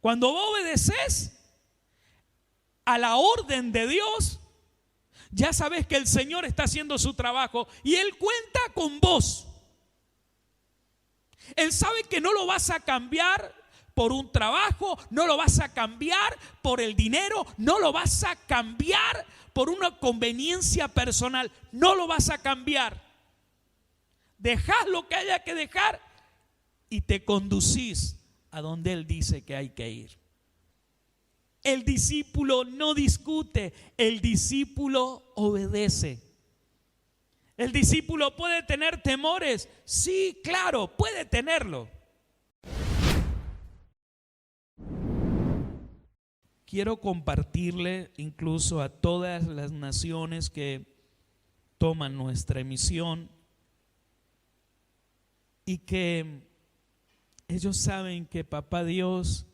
Cuando vos obedeces a la orden de Dios, ya sabes que el Señor está haciendo su trabajo y Él cuenta con vos. Él sabe que no lo vas a cambiar por un trabajo, no lo vas a cambiar por el dinero, no lo vas a cambiar por una conveniencia personal, no lo vas a cambiar. Dejás lo que haya que dejar y te conducís a donde Él dice que hay que ir. El discípulo no discute, el discípulo obedece. ¿El discípulo puede tener temores? Sí, claro, puede tenerlo. Quiero compartirle incluso a todas las naciones que toman nuestra emisión y que ellos saben que Papá Dios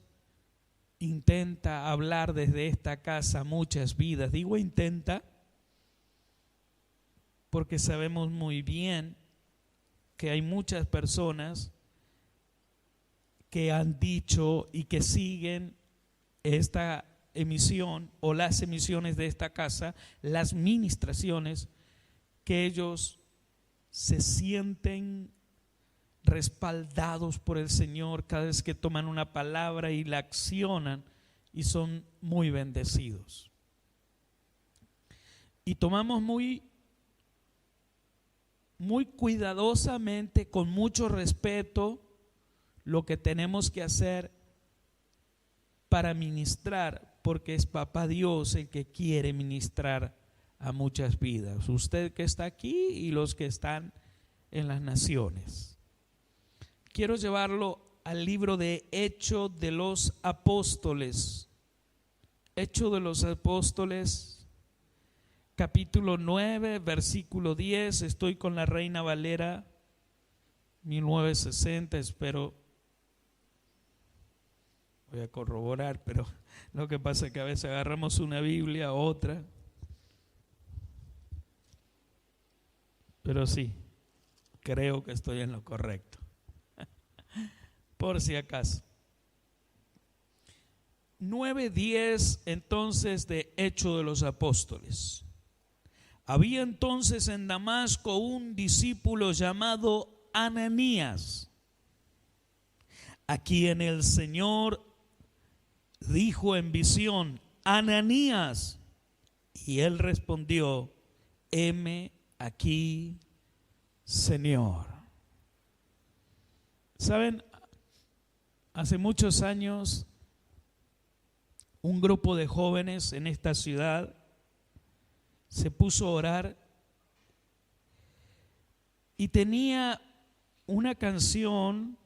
intenta hablar desde esta casa muchas vidas. Digo intenta porque sabemos muy bien que hay muchas personas que han dicho y que siguen esta emisión o las emisiones de esta casa, las ministraciones, que ellos se sienten respaldados por el Señor cada vez que toman una palabra y la accionan y son muy bendecidos. Y tomamos muy cuidadosamente, con mucho respeto, lo que tenemos que hacer para ministrar, porque es Papá Dios el que quiere ministrar a muchas vidas. Usted que está aquí y los que están en las naciones. Quiero llevarlo al libro de Hechos de los Apóstoles. Hechos de los Apóstoles, capítulo 9, versículo 10. Estoy con la Reina Valera 1960, espero. Voy a corroborar, pero lo que pasa es que a veces agarramos una Biblia, otra. Pero sí, creo que estoy en lo correcto. Por si acaso. 9:10 entonces de Hechos de los Apóstoles. Había entonces en Damasco un discípulo llamado Ananías, a quien el Señor dijo en visión: Ananías. Y él respondió: heme aquí, Señor. ¿Saben? Hace muchos años, un grupo de jóvenes en esta ciudad se puso a orar y tenía una canción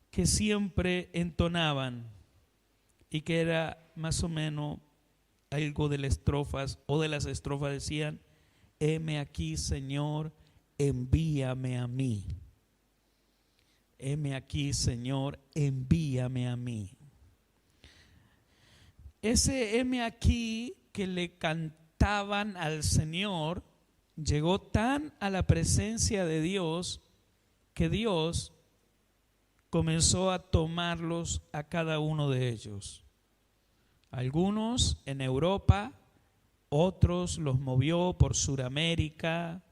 que siempre entonaban y que era más o menos algo de las estrofas, o de las estrofas decían: heme aquí, Señor, envíame a mí. Heme aquí, Señor, envíame a mí. Ese heme aquí que le cantaban al Señor llegó tan a la presencia de Dios que Dios comenzó a tomarlos a cada uno de ellos. Algunos en Europa, otros los movió por Suramérica,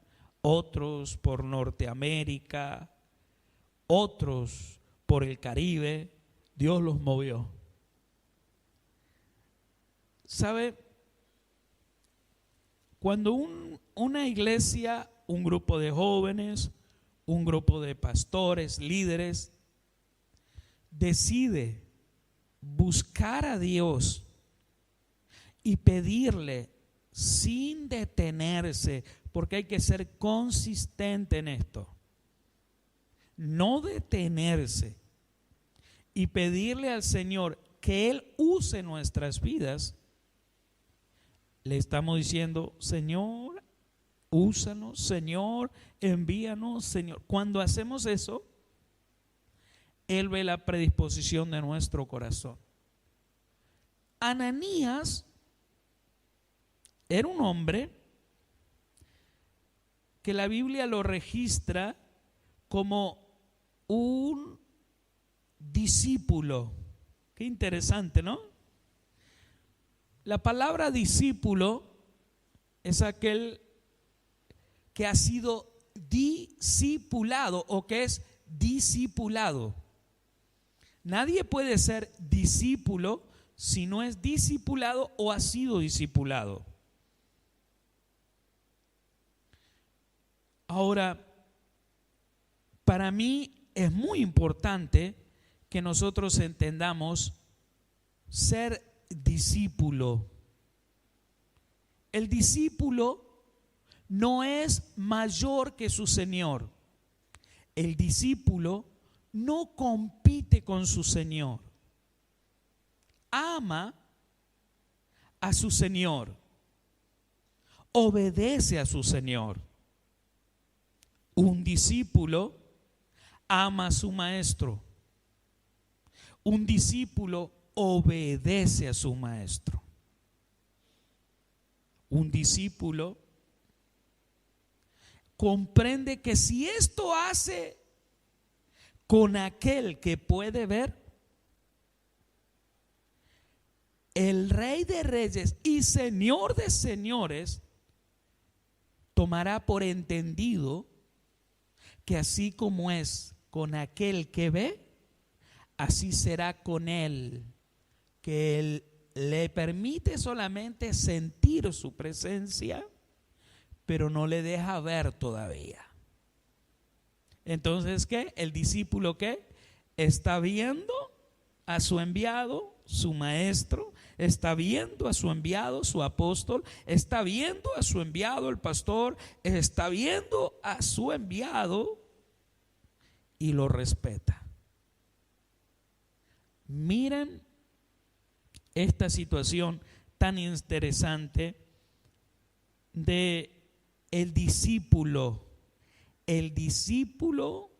otros por Norteamérica, otros por el Caribe. Dios los movió. ¿Sabe? Cuando una iglesia, un grupo de jóvenes, un grupo de pastores, líderes, decide buscar a Dios y pedirle sin detenerse, porque hay que ser consistente en esto, no detenerse, y pedirle al Señor que Él use nuestras vidas, le estamos diciendo: Señor, úsanos, Señor, envíanos, Señor. Cuando hacemos eso, Él ve la predisposición de nuestro corazón. Ananías era un hombre que la Biblia lo registra como un discípulo Qué interesante, ¿no? La palabra discípulo es aquel que ha sido discipulado o que es discipulado. Nadie puede ser discípulo si no es discipulado o ha sido discipulado. Ahora, para mí es muy importante que nosotros entendamos ser discípulo. El discípulo no es mayor que su Señor. El discípulo no compite con su Señor. Ama a su Señor. Obedece a su Señor. Un discípulo ama a su maestro. Un discípulo obedece a su maestro. Un discípulo comprende que si esto hace con aquel que puede ver, el Rey de Reyes y Señor de Señores tomará por entendido que así como es con aquel que ve, así será con él, que él le permite solamente sentir su presencia, pero no le deja ver todavía. Entonces, ¿qué? El discípulo, ¿qué? Está viendo a su enviado, su maestro, está viendo a su enviado, su apóstol, está viendo a su enviado, el pastor, está viendo a su enviado y lo respeta. Miren esta situación tan interesante de el discípulo. El discípulo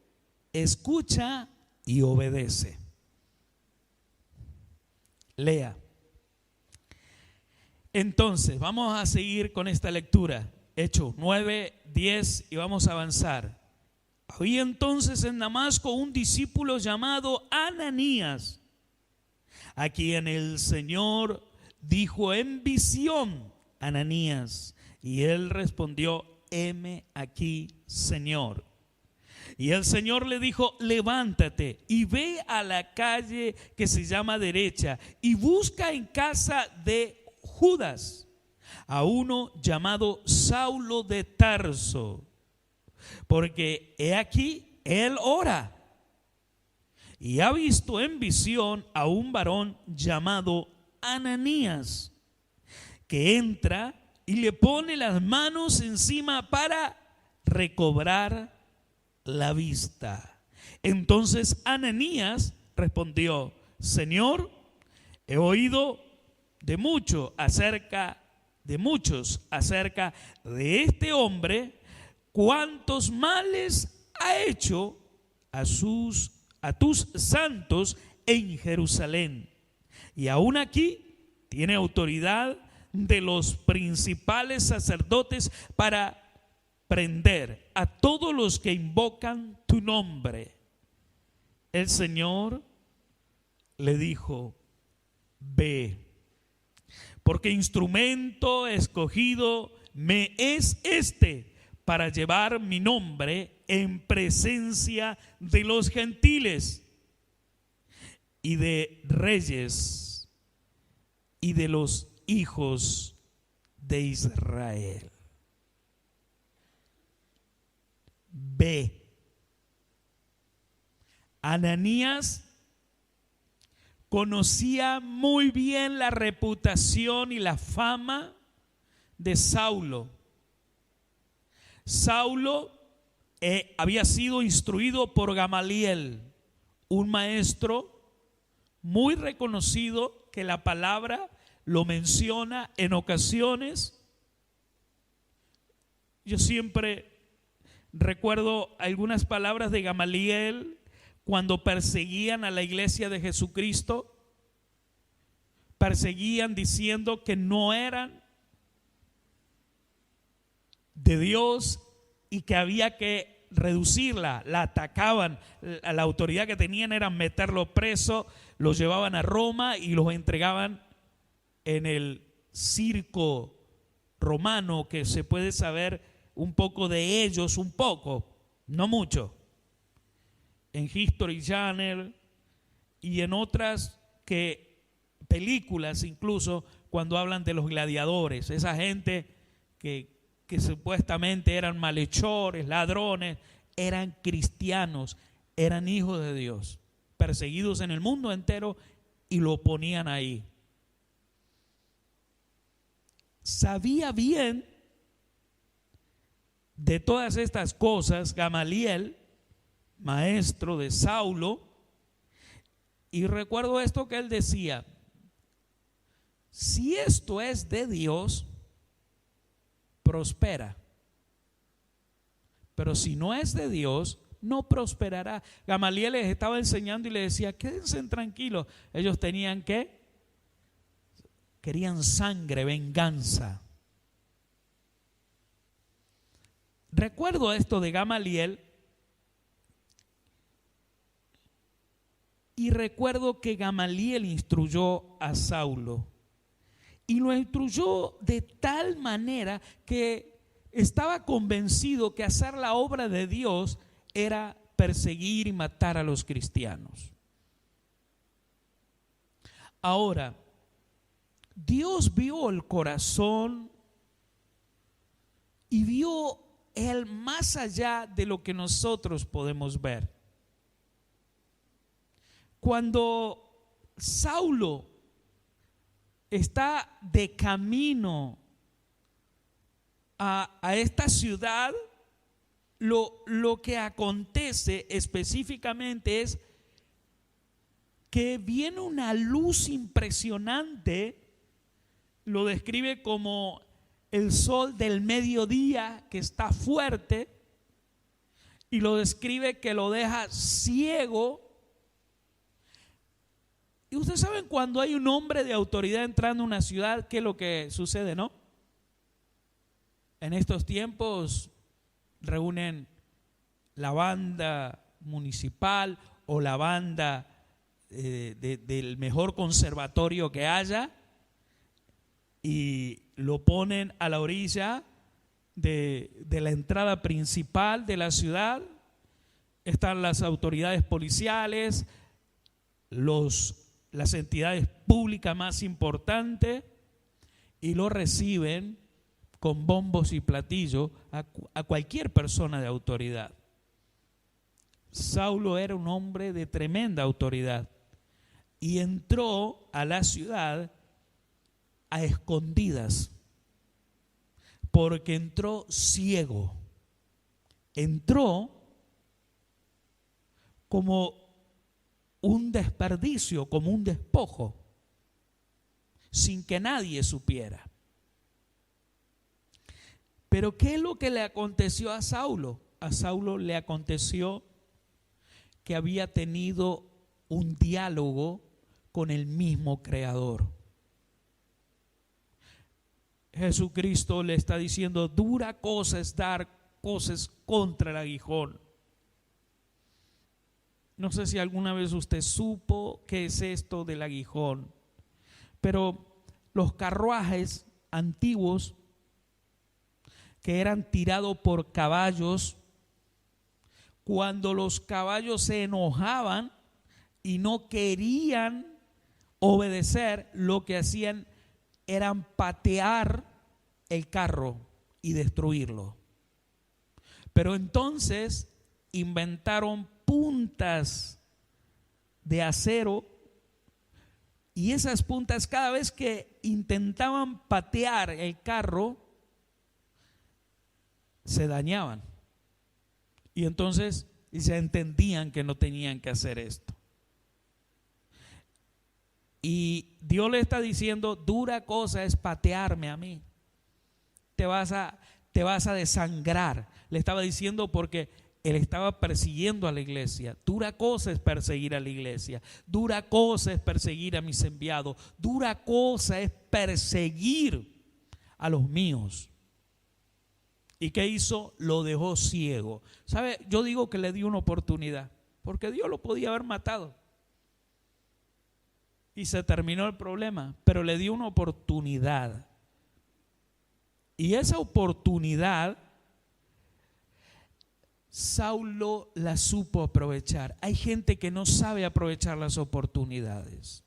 escucha y obedece. Lea. Entonces, vamos a seguir con esta lectura. Hechos 9, 10 y vamos a avanzar. Había entonces en Damasco un discípulo llamado Ananías, a quien el Señor dijo en visión: Ananías. Y él respondió: heme aquí, Señor. Y el Señor le dijo: levántate y ve a la calle que se llama Derecha y busca en casa de Judas a uno llamado Saulo de Tarso, porque he aquí él ora y ha visto en visión a un varón llamado Ananías, que entra y le pone las manos encima para recobrar la vista. Entonces Ananías respondió: Señor, he oído de muchos acerca de este hombre, cuántos males ha hecho a tus santos en Jerusalén, y aún aquí tiene autoridad de los principales sacerdotes para prender a todos los que invocan tu nombre. El Señor le dijo: ve, porque instrumento escogido me es este para llevar mi nombre en presencia de los gentiles y de reyes y de los hijos de Israel. Ve. Ananías conocía muy bien la reputación y la fama de Saulo. Saulo había sido instruido por Gamaliel, un maestro muy reconocido que la palabra lo menciona en ocasiones. Yo siempre recuerdo algunas palabras de Gamaliel cuando perseguían a la iglesia de Jesucristo. Perseguían diciendo que no eran de Dios y que había que reducirla. La atacaban. La autoridad que tenían era meterlo preso, los llevaban a Roma y los entregaban en el circo romano, que se puede saber un poco de ellos, un poco, no mucho, en History Channel y en otras películas, incluso cuando hablan de los gladiadores, esa gente que supuestamente eran malhechores, ladrones, eran cristianos, eran hijos de Dios, perseguidos en el mundo entero, y lo ponían ahí. Sabía bien de todas estas cosas Gamaliel, maestro de Saulo, y recuerdo esto que él decía: si esto es de Dios, prospera, pero si no es de Dios, no prosperará. Gamaliel les estaba enseñando y les decía: quédense tranquilos. Ellos tenían querían sangre, venganza. Recuerdo esto de Gamaliel y recuerdo que Gamaliel instruyó a Saulo, y lo instruyó de tal manera que estaba convencido que hacer la obra de Dios era perseguir y matar a los cristianos. Ahora, Dios vio el corazón y vio él más allá de lo que nosotros podemos ver. Cuando Saulo está de camino a esta ciudad, lo que acontece específicamente es que viene una luz impresionante. Lo describe como el sol del mediodía que está fuerte, y lo describe que lo deja ciego. Y ustedes saben, cuando hay un hombre de autoridad entrando a una ciudad, ¿qué es lo que sucede, no? En estos tiempos reúnen la banda municipal o la banda del mejor conservatorio que haya, y lo ponen a la orilla de la entrada principal de la ciudad. Están las autoridades policiales, las entidades públicas más importantes, y lo reciben con bombos y platillos a cualquier persona de autoridad. Saulo era un hombre de tremenda autoridad y entró a la ciudad a escondidas, porque entró ciego, entró como un desperdicio, como un despojo, sin que nadie supiera. Pero ¿qué es lo que le aconteció a Saulo? A Saulo le aconteció que había tenido un diálogo con el mismo Creador. Jesucristo le está diciendo: dura cosa es dar cosas contra el aguijón. No sé si alguna vez usted supo qué es esto del aguijón, pero los carruajes antiguos que eran tirados por caballos, cuando los caballos se enojaban y no querían obedecer, lo que hacían eran patear el carro y destruirlo. Pero entonces inventaron puntas de acero, y esas puntas, cada vez que intentaban patear el carro, se dañaban, y entonces se entendían que no tenían que hacer esto. Y Dios le está diciendo: dura cosa es patearme a mí, te vas a desangrar. Le estaba diciendo porque él estaba persiguiendo a la iglesia. Dura cosa es perseguir a la iglesia, dura cosa es perseguir a mis enviados, dura cosa es perseguir a los míos. ¿Y qué hizo? Lo dejó ciego. ¿Sabe? Yo digo que le dio una oportunidad, porque Dios lo podía haber matado. y se terminó el problema, pero le dio una oportunidad. Y esa oportunidad Saulo la supo aprovechar. Hay gente que no sabe aprovechar las oportunidades.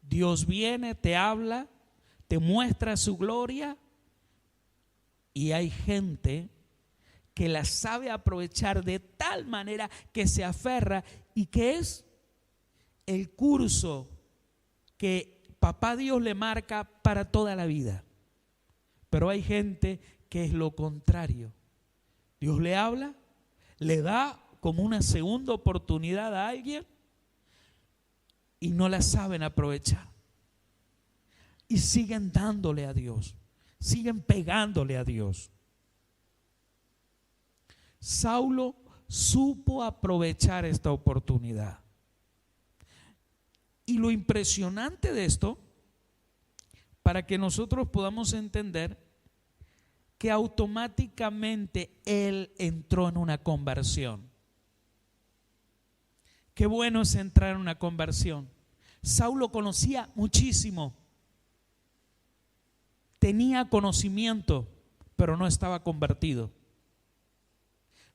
Dios viene, te habla, te muestra su gloria, y hay gente que la sabe aprovechar de tal manera que se aferra, y que es el curso que Papá Dios le marca para toda la vida. Pero hay gente que es lo contrario. Dios le habla, le da como una segunda oportunidad a alguien y no la saben aprovechar. Y siguen dándole a Dios, siguen pegándole a Dios. Saulo supo aprovechar esta oportunidad. Y lo impresionante de esto, para que nosotros podamos entender, que automáticamente él entró en una conversión. Qué bueno es entrar en una conversión. Saulo conocía muchísimo, tenía conocimiento, pero no estaba convertido.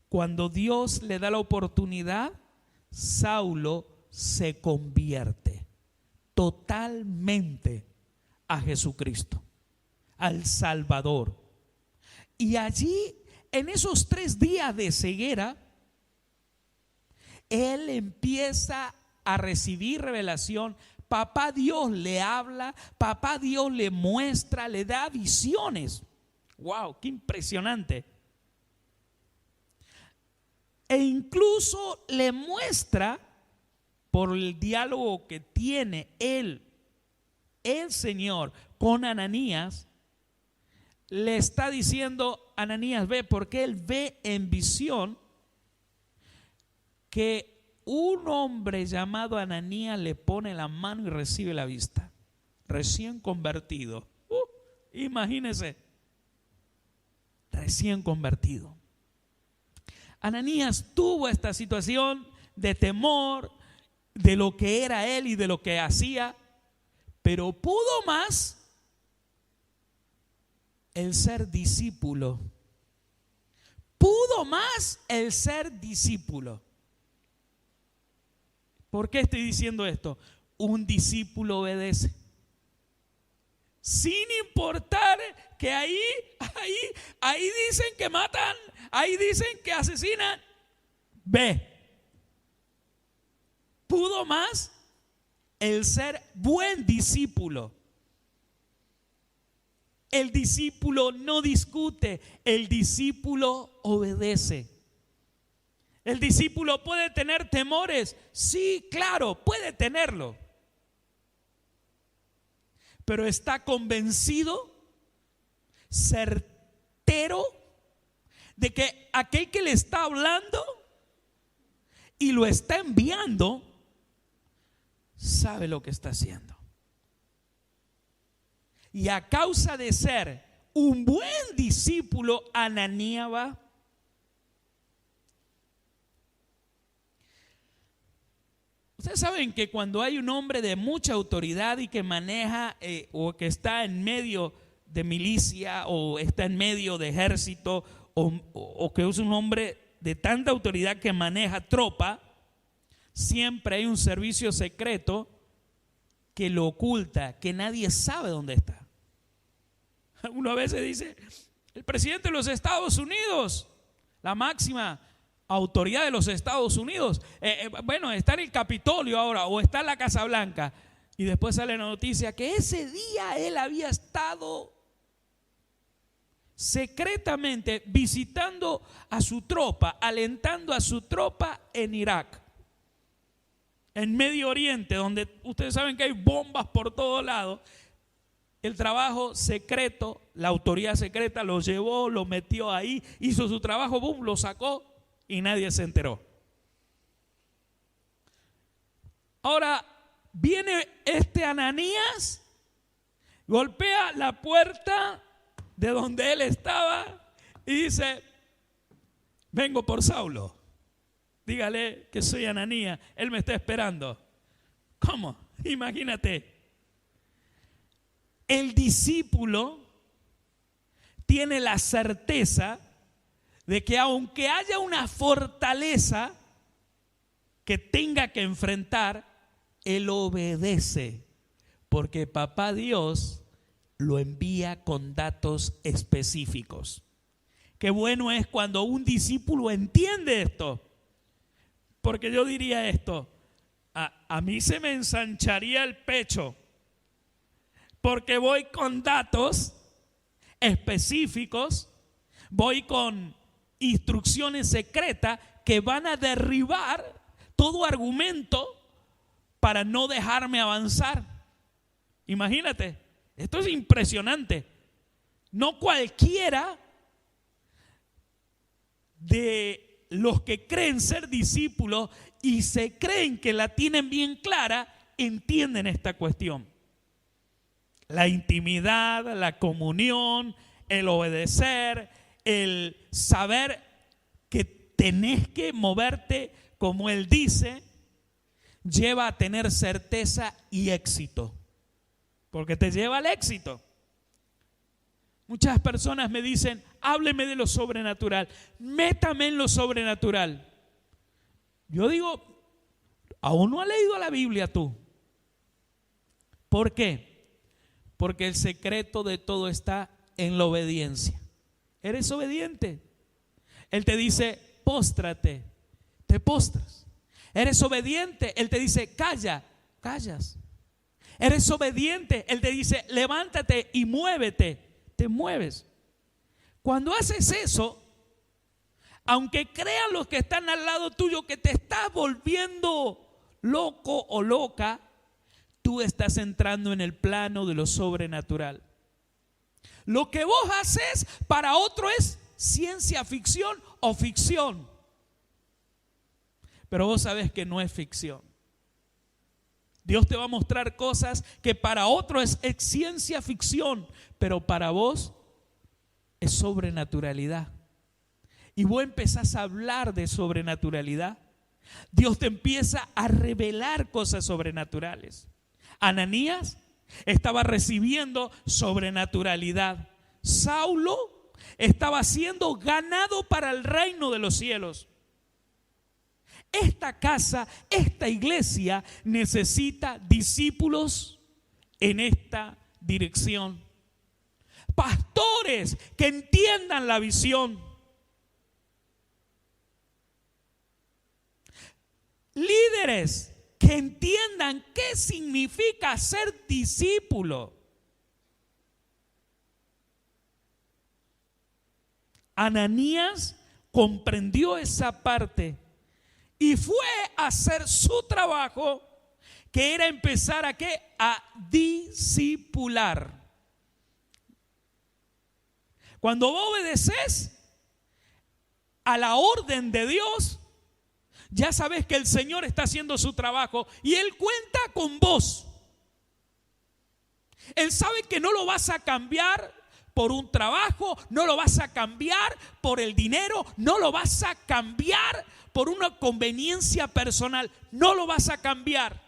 Cuando Dios le da la oportunidad, Saulo se convierte totalmente a Jesucristo, al Salvador. Y allí, en esos 3 días de ceguera, él empieza a recibir revelación. Papá Dios le habla, Papá Dios le muestra, le da visiones. ¡Wow! ¡Qué impresionante! E incluso le muestra, por el diálogo que tiene el Señor con Ananías, le está diciendo: Ananías, ve, porque él ve en visión que un hombre llamado Ananías le pone la mano y recibe la vista, recién convertido. Imagínese, recién convertido. Ananías tuvo esta situación de temor de lo que era él y de lo que hacía, pero pudo más el ser discípulo. Pudo más el ser discípulo. ¿Por qué estoy diciendo esto? Un discípulo obedece, sin importar que ahí dicen que matan, ahí dicen que asesinan. Ve. Pudo más el ser buen discípulo. El discípulo no discute, el discípulo obedece. El discípulo puede tener temores, sí, claro, puede tenerlo, pero está convencido, certero, de que aquel que le está hablando y lo está enviando sabe lo que está haciendo. Y a causa de ser un buen discípulo, Ananías va. Ustedes saben que cuando hay un hombre de mucha autoridad y que maneja o que está en medio de milicia o está en medio de ejército o que es un hombre de tanta autoridad que maneja tropa, siempre hay un servicio secreto que lo oculta, que nadie sabe dónde está. Uno a veces dice: el presidente de los Estados Unidos, la máxima autoridad de los Estados Unidos, bueno, está en el Capitolio ahora o está en la Casa Blanca, y después sale la noticia que ese día él había estado secretamente visitando a su tropa, alentando a su tropa en Irak, en Medio Oriente, donde ustedes saben que hay bombas por todos lados. El trabajo secreto, la autoridad secreta lo llevó, lo metió ahí, hizo su trabajo, boom, lo sacó y nadie se enteró. Ahora viene este Ananías, golpea la puerta de donde él estaba y dice: vengo por Saulo, dígale que soy Ananías, él me está esperando. ¿Cómo? Imagínate, el discípulo tiene la certeza de que aunque haya una fortaleza que tenga que enfrentar, él obedece, porque papá Dios lo envía con datos específicos. Qué bueno es cuando un discípulo entiende esto, porque yo diría esto, a mí se me ensancharía el pecho, porque voy con datos específicos, voy con instrucciones secretas que van a derribar todo argumento para no dejarme avanzar. Imagínate, esto es impresionante. No cualquiera de los que creen ser discípulos y se creen que la tienen bien clara, entienden esta cuestión. La intimidad, la comunión, el obedecer, el saber que tenés que moverte como Él dice, lleva a tener certeza y éxito, porque te lleva al éxito. Muchas personas me dicen, hábleme de lo sobrenatural, métame en lo sobrenatural. Yo digo, aún no has leído la Biblia tú. ¿Por qué? Porque el secreto de todo está en la obediencia. ¿Eres obediente? Él te dice, póstrate, te postras. ¿Eres obediente? Él te dice, calla, callas. ¿Eres obediente? Él te dice, levántate y muévete, te mueves. Cuando haces eso, aunque crean los que están al lado tuyo que te estás volviendo loco o loca, tú estás entrando en el plano de lo sobrenatural. Lo que vos haces para otro es ciencia ficción o ficción. Pero vos sabés que no es ficción. Dios te va a mostrar cosas que para otro es ciencia ficción, pero para vos es sobrenaturalidad. Y vos empezás a hablar de sobrenaturalidad. Dios te empieza a revelar cosas sobrenaturales. Ananías estaba recibiendo sobrenaturalidad. Saulo estaba siendo ganado para el reino de los cielos. Esta casa, esta iglesia necesita discípulos en esta dirección. Pastores que entiendan la visión. Líderes que entiendan qué significa ser discípulo. Ananías comprendió esa parte y fue a hacer su trabajo, que era empezar a ¿qué? A discipular. Cuando vos obedeces a la orden de Dios, ya sabes que el Señor está haciendo su trabajo y Él cuenta con vos. Él sabe que no lo vas a cambiar por un trabajo, no lo vas a cambiar por el dinero, no lo vas a cambiar por una conveniencia personal, no lo vas a cambiar.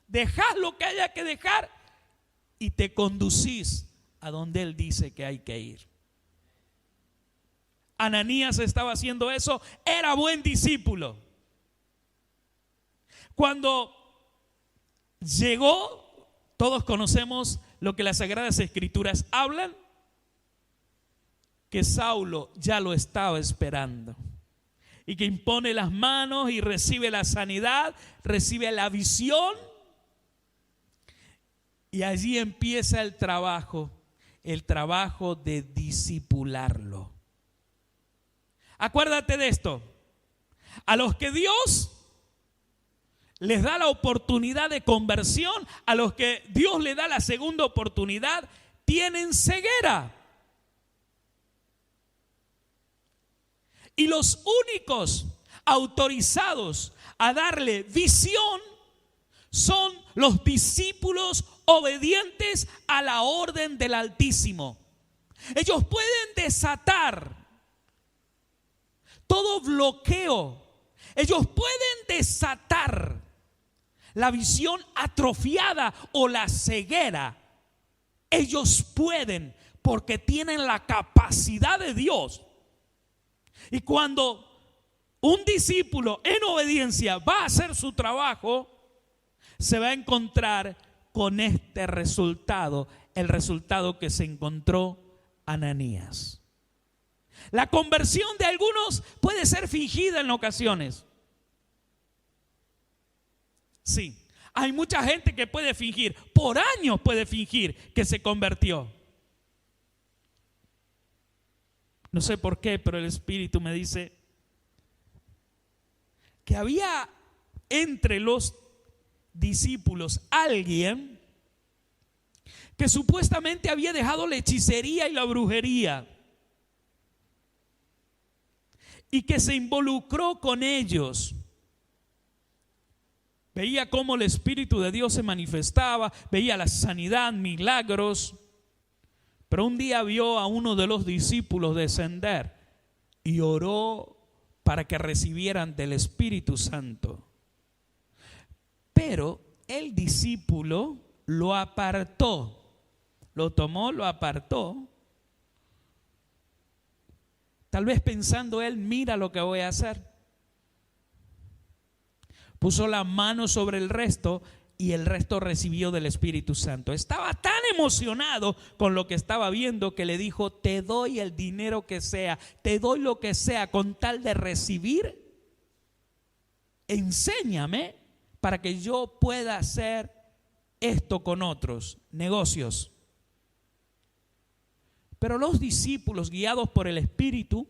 Dejás lo que haya que dejar y te conducís a donde Él dice que hay que ir. Ananías estaba haciendo eso, era buen discípulo. Cuando llegó, todos conocemos lo que las Sagradas Escrituras hablan, que Saulo ya lo estaba esperando y que impone las manos y recibe la sanidad, recibe la visión, y allí empieza el trabajo de discipularlo. Acuérdate de esto: a los que Dios les da la oportunidad de conversión, a los que Dios le da la segunda oportunidad, tienen ceguera. Y los únicos autorizados a darle visión son los discípulos obedientes a la orden del Altísimo. Ellos pueden desatar todo bloqueo. Ellos pueden desatar la visión atrofiada o la ceguera, ellos pueden porque tienen la capacidad de Dios. Y cuando un discípulo en obediencia va a hacer su trabajo, se va a encontrar con este resultado, el resultado que se encontró Ananías. La conversión de algunos puede ser fingida en ocasiones. Sí, hay mucha gente que puede fingir, por años puede fingir que se convirtió. No sé por qué, pero el Espíritu me dice que había entre los discípulos alguien que supuestamente había dejado la hechicería y la brujería y que se involucró con ellos. Veía cómo el Espíritu de Dios se manifestaba, veía la sanidad, milagros, pero un día vio a uno de los discípulos descender y oró para que recibieran del Espíritu Santo. Pero el discípulo lo apartó, lo tomó, lo apartó. Tal vez pensando él, mira lo que voy a hacer. Puso la mano sobre el resto y el resto recibió del Espíritu Santo. Estaba tan emocionado con lo que estaba viendo que le dijo: te doy el dinero que sea, te doy lo que sea con tal de recibir. Enséñame para que yo pueda hacer esto con otros negocios. Pero los discípulos, guiados por el Espíritu,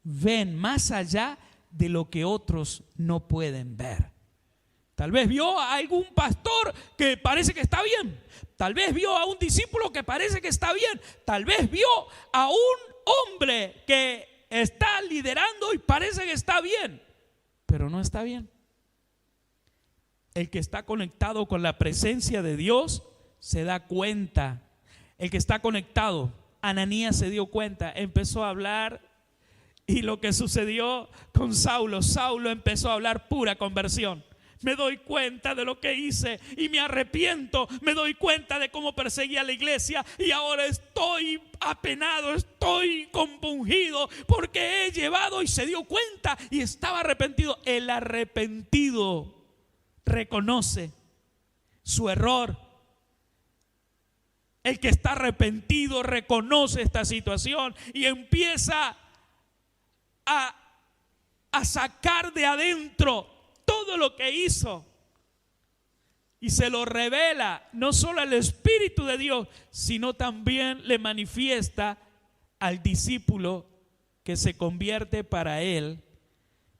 ven más allá de lo que otros no pueden ver. Tal vez vio a algún pastor que parece que está bien. Tal vez vio a un discípulo que parece que está bien. Tal vez vio a un hombre que está liderando y parece que está bien, pero no está bien. El que está conectado con la presencia de Dios se da cuenta. El que está conectado, Ananías se dio cuenta, empezó a hablar. Y lo que sucedió con Saulo empezó a hablar pura conversión. Me doy cuenta de lo que hice y me arrepiento. Me doy cuenta de cómo perseguía a la iglesia y ahora estoy apenado, estoy compungido porque he llevado, y se dio cuenta y estaba arrepentido. El arrepentido reconoce su error. El que está arrepentido reconoce esta situación y empieza a sacar de adentro todo lo que hizo y se lo revela no solo al Espíritu de Dios, sino también le manifiesta al discípulo, que se convierte para él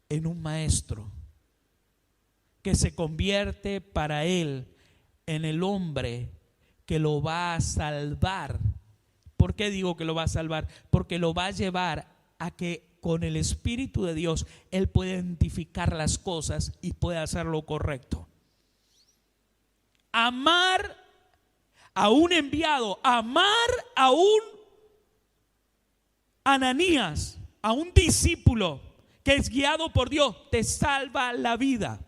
en un maestro, que se convierte para él en el hombre que lo va a salvar. ¿Por qué digo que lo va a salvar? Porque lo va a llevar a que con el Espíritu de Dios él puede identificar las cosas y puede hacer lo correcto. Amar a un enviado, amar a un Ananías, a un discípulo que es guiado por Dios, te salva la vida.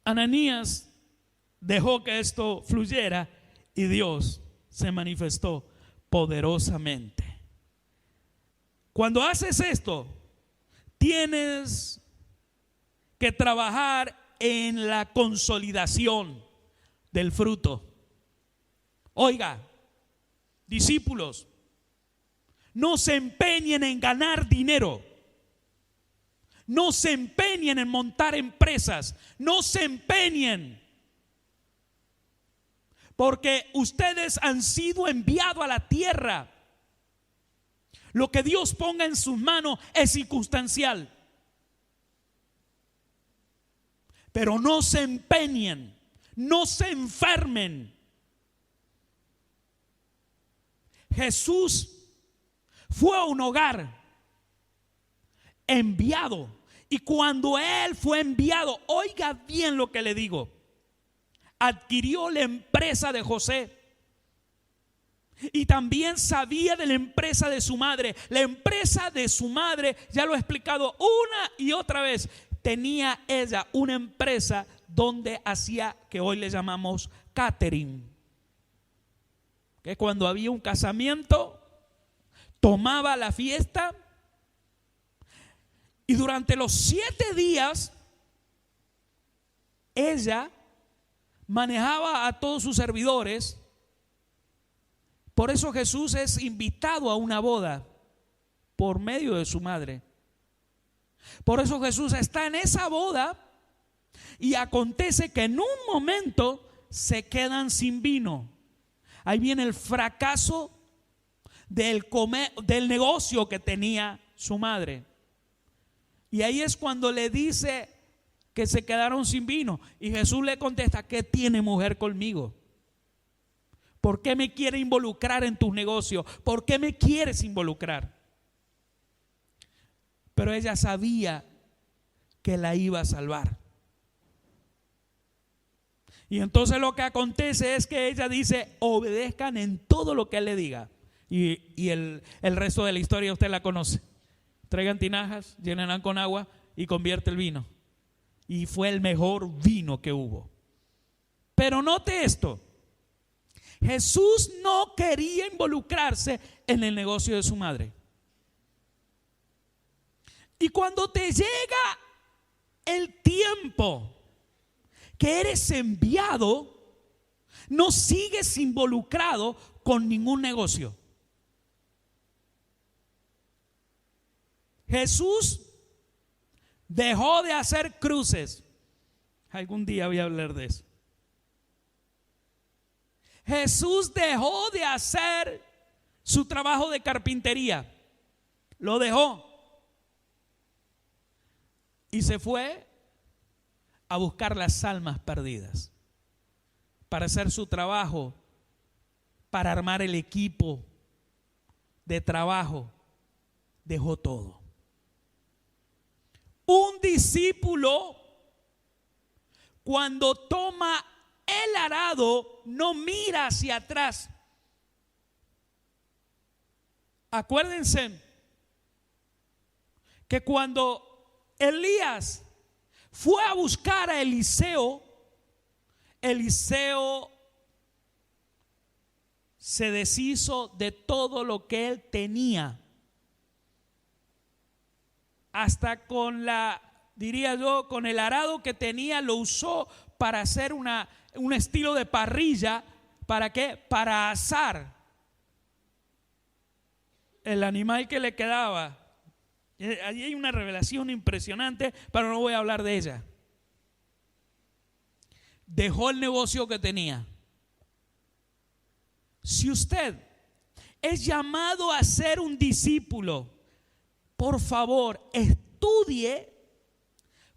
Ananías dejó que esto fluyera y Dios se manifestó poderosamente. Cuando haces esto, tienes que trabajar en la consolidación del fruto. Oiga, discípulos, no se empeñen en ganar dinero. No se empeñen en montar empresas. No se empeñen. Porque ustedes han sido enviados a la tierra. Lo que Dios ponga en sus manos es circunstancial. Pero no se empeñen, no se enfermen. Jesús fue a un hogar enviado. Y cuando él fue enviado, oiga bien lo que le digo, adquirió la empresa de José. Y también sabía de la empresa de su madre. La empresa de su madre, ya lo he explicado una y otra vez, tenía ella una empresa donde hacía, que hoy le llamamos catering, que cuando había un casamiento, tomaba la fiesta y durante los 7 días ella manejaba a todos sus servidores. Por eso Jesús es invitado a una boda por medio de su madre. Por eso Jesús está en esa boda y acontece que en un momento se quedan sin vino. Ahí viene el fracaso del negocio que tenía su madre. Y ahí es cuando le dice que se quedaron sin vino. Y Jesús le contesta: ¿qué tiene, mujer, conmigo? ¿Por qué me quiere involucrar en tus negocios? ¿Por qué me quieres involucrar? Pero ella sabía que la iba a salvar. Y entonces lo que acontece es que ella dice: obedezcan en todo lo que él le diga. Y el resto de la historia usted la conoce. Traigan tinajas, llenarán con agua y convierte el vino. Y fue el mejor vino que hubo. Pero note esto: Jesús no quería involucrarse en el negocio de su madre. Y cuando te llega el tiempo que eres enviado, no sigues involucrado con ningún negocio. Jesús dejó de hacer cruces. Algún día voy a hablar de eso. Jesús dejó de hacer su trabajo de carpintería. Lo dejó. Y se fue a buscar las almas perdidas. Para hacer su trabajo, para armar el equipo de trabajo, dejó todo. Un discípulo, cuando toma el arado, no mira hacia atrás. Acuérdense que cuando Elías fue a buscar a Eliseo, Eliseo se deshizo de todo lo que él tenía. Hasta con diría yo, con el arado que tenía, lo usó para hacer un estilo de parrilla. ¿Para qué? Para asar el animal que le quedaba. Allí hay una revelación impresionante, pero no voy a hablar de ella. Dejó el negocio que tenía. Si usted es llamado a ser un discípulo, por favor, estudie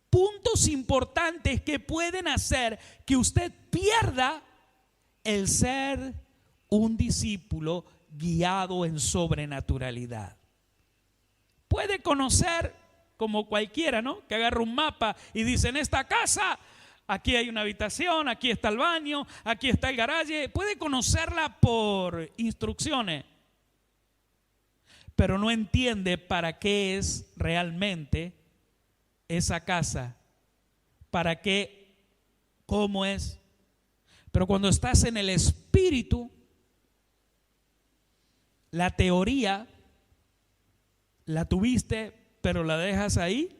puntos importantes que pueden hacer que usted pierda el ser un discípulo guiado en sobrenaturalidad. Puede conocer como cualquiera, ¿no? Que agarra un mapa y dice: en esta casa, aquí hay una habitación, aquí está el baño, aquí está el garaje. Puede conocerla por instrucciones, pero no entiende para qué es realmente esa casa, para qué, cómo es. Pero cuando estás en el Espíritu, la teoría la tuviste, pero la dejas ahí,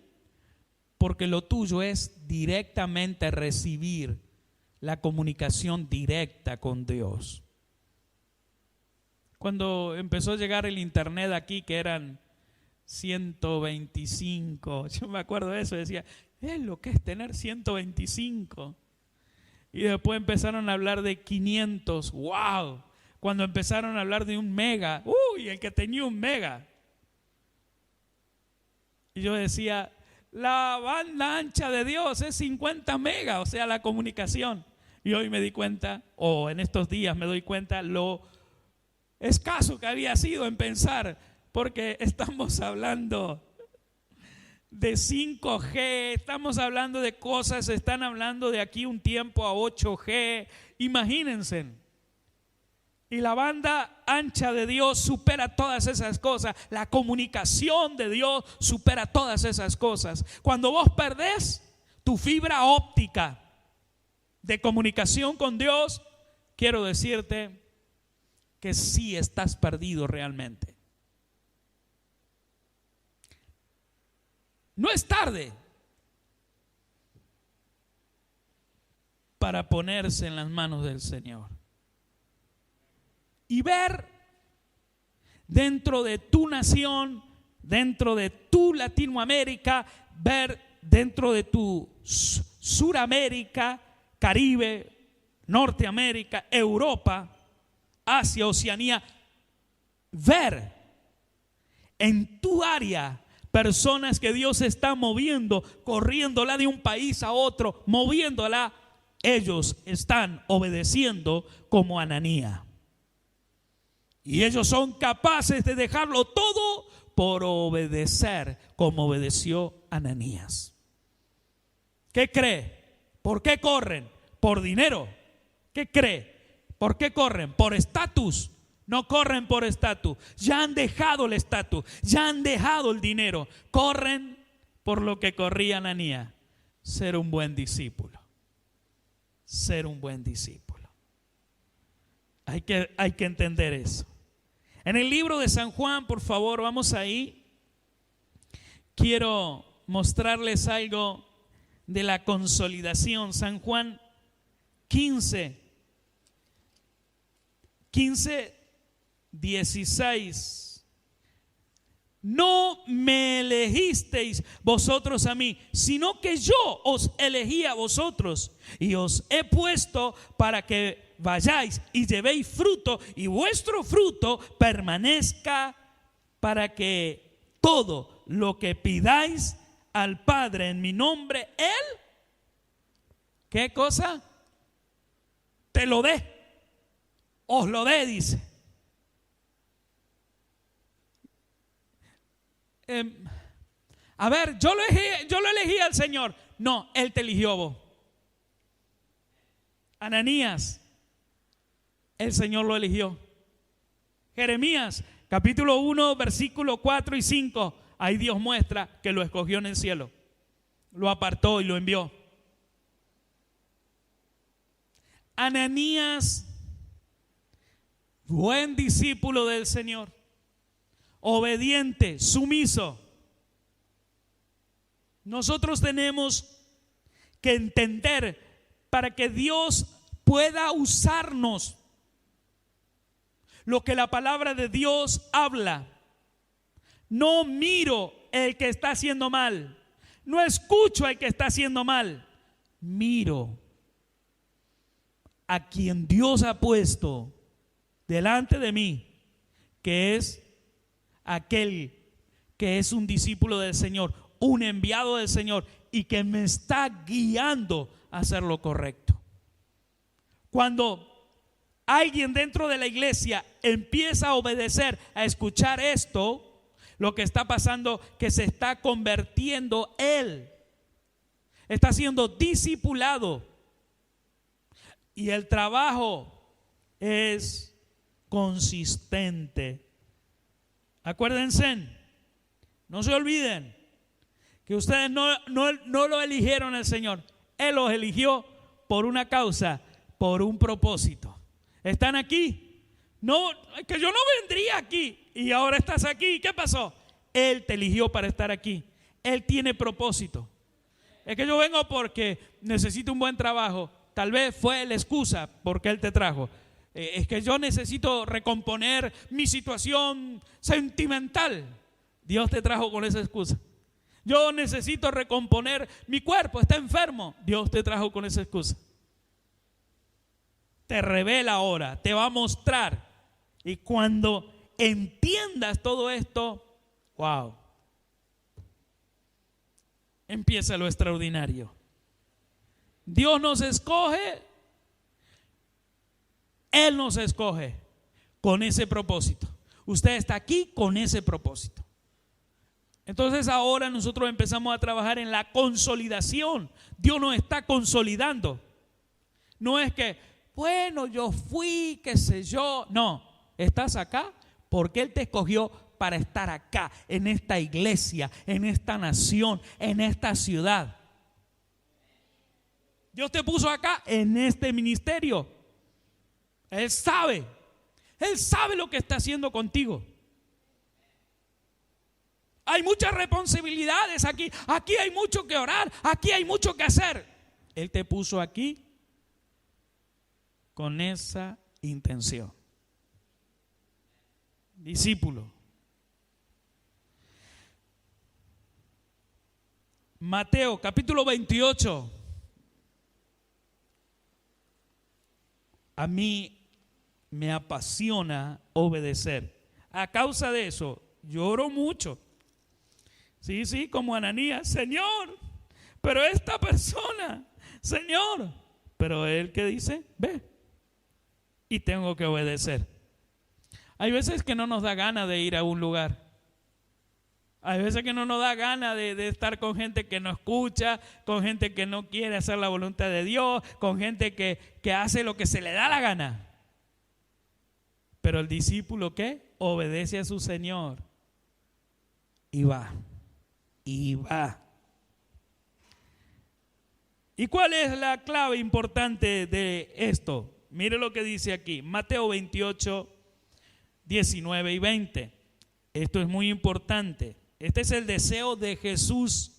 porque lo tuyo es directamente recibir la comunicación directa con Dios. Cuando empezó a llegar el internet aquí, que eran 125, yo me acuerdo de eso, decía: es lo que es tener 125. Y después empezaron a hablar de 500, wow. Cuando empezaron a hablar de 1 mega, uy, el que tenía 1 mega. Y yo decía: la banda ancha de Dios es 50 megas, o sea, la comunicación. Y hoy me di cuenta, o en estos días me doy cuenta, lo escaso que había sido en pensar, porque estamos hablando de 5G, estamos hablando de cosas, están hablando de aquí un tiempo a 8G, imagínense. Y la banda ancha de Dios supera todas esas cosas. La comunicación de Dios supera todas esas cosas. Cuando vos perdés tu fibra óptica de comunicación con Dios, quiero decirte que sí estás perdido realmente. No es tarde para ponerse en las manos del Señor y ver dentro de tu nación, dentro de tu Latinoamérica, ver dentro de tu Suramérica, Caribe, Norteamérica, Europa, Asia, Oceanía, ver en tu área personas que Dios está moviendo, corriéndola de un país a otro, moviéndola. Ellos están obedeciendo como Ananías. Y ellos son capaces de dejarlo todo por obedecer como obedeció Ananías. ¿Qué cree? ¿Por qué corren? ¿Por dinero? ¿Qué cree? ¿Por qué corren? ¿Por estatus? No corren por estatus. Ya han dejado el estatus, ya han dejado el dinero. Corren por lo que corría Ananías: ser un buen discípulo. Ser un buen discípulo. Hay que entender eso. En el libro de San Juan, por favor, vamos ahí. Quiero mostrarles algo de la consolidación. San Juan 15:16. No me elegisteis vosotros a mí, sino que yo os elegí a vosotros y os he puesto para que vayáis y llevéis fruto, y vuestro fruto permanezca, para que todo lo que pidáis al Padre en mi nombre, Él, ¿qué cosa? Te lo dé, os lo dé, dice. A ver, yo lo elegí al Señor. No, Él te eligió a vos. Ananías, el Señor lo eligió. Jeremías, capítulo 1, versículo 4 y 5. Ahí Dios muestra que lo escogió en el cielo, lo apartó y lo envió. Ananías, buen discípulo del Señor, obediente, sumiso. Nosotros tenemos que entender, para que Dios pueda usarnos, lo que la palabra de Dios habla. No miro el que está haciendo mal, no escucho al que está haciendo mal, miro a quien Dios ha puesto delante de mí, que es aquel que es un discípulo del Señor, un enviado del Señor, y que me está guiando a hacer lo correcto. Cuando alguien dentro de la iglesia empieza a obedecer, a escuchar esto, lo que está pasando, que se está convirtiendo él, está siendo discipulado, y el trabajo es consistente. Acuérdense, no se olviden que ustedes no lo eligieron el Señor. Él los eligió por una causa, por un propósito. ¿Están aquí? No, es que yo no vendría aquí y ahora estás aquí. ¿Qué pasó? Él te eligió para estar aquí. Él tiene propósito. Es que yo vengo porque necesito un buen trabajo. Tal vez fue la excusa porque Él te trajo. Es que yo necesito recomponer mi situación sentimental. Dios te trajo con esa excusa. Yo necesito recomponer mi cuerpo, está enfermo. Dios te trajo con esa excusa. Te revela ahora, te va a mostrar. Y cuando entiendas todo esto, wow, empieza lo extraordinario. Dios nos escoge, Él nos escoge con ese propósito. Usted está aquí con ese propósito. Entonces ahora nosotros empezamos a trabajar en la consolidación. Dios nos está consolidando. No es que bueno, yo fui, qué sé yo. No, estás acá porque Él te escogió para estar acá, en esta iglesia, en esta nación, en esta ciudad. Dios te puso acá en este ministerio. Él sabe lo que está haciendo contigo. Hay muchas responsabilidades aquí. Aquí hay mucho que orar. Aquí hay mucho que hacer. Él te puso aquí con esa intención. Discípulo. Mateo capítulo 28. A mí me apasiona obedecer. A causa de eso, lloro mucho. Sí, como Ananías, Señor, pero esta persona, Señor, pero Él que dice, ve, y tengo que obedecer. Hay veces que no nos da ganas de ir a un lugar. Hay veces que no nos da ganas de estar con gente que no escucha, con gente que no quiere hacer la voluntad de Dios, con gente que hace lo que se le da la gana. Pero el discípulo, ¿qué? Obedece a su Señor y va. Y va. ¿Y cuál es la clave importante de esto? Mire lo que dice aquí, Mateo 28, 19 y 20. Esto es muy importante. Este es el deseo de Jesús.